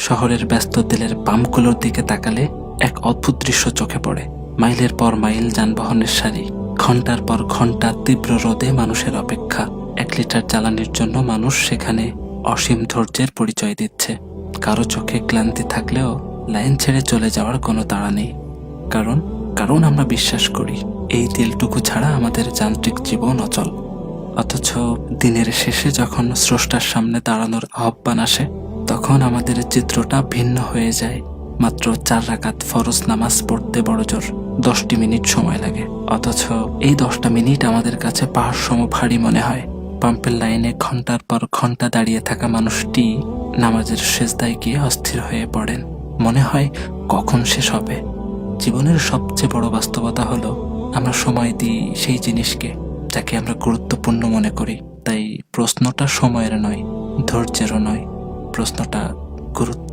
শহরের ব্যস্ত তেলের পাম্পগুলোর দিকে তাকালে এক অদ্ভুত দৃশ্য চোখে পড়ে। মাইলের পর মাইল যানবাহনের সারি, ঘন্টার পর ঘন্টা তীব্র রোদে মানুষের অপেক্ষা। 1 লিটার জ্বালানির জন্য মানুষ সেখানে অসীম ধৈর্যের পরিচয় দিচ্ছে। কারো চোখে ক্লান্তি থাকলেও লাইন ছেড়ে চলে যাওয়ার কোনো তাড়া নেই। কারণ কারণ আমরা বিশ্বাস করি এই তেলটুকু ছাড়া আমাদের যান্ত্রিক জীবন অচল। অথচ দিনের শেষে যখন স্রষ্টার সামনে দাঁড়ানোর আহ্বান আসে, তখন আমাদের চিত্রটা ভিন্ন হয়ে যায়। মাত্র 4 রাকাত ফরজ নামাজ পড়তে বড়জোর 10টি মিনিট সময় লাগে, অথচ এই 10টা মিনিট আমাদের কাছে পাহাড় সম ভারী মনে হয়। পাম্পের লাইনে ঘন্টার পর ঘন্টা দাঁড়িয়ে থাকা মানুষটি নামাজের সেজদায় গিয়ে অস্থির হয়ে পড়েন। মনে হয় কখন শেষ হবে। জীবনের সবচেয়ে বড় বাস্তবতা হলো আমরা সময় দিই সেই জিনিসকে যাকে আমরা গুরুত্বপূর্ণ মনে করি। তাই প্রশ্নটা সময়ের নয়, ধৈর্যেরও নয়, প্রশ্নটা গুরুত্ব।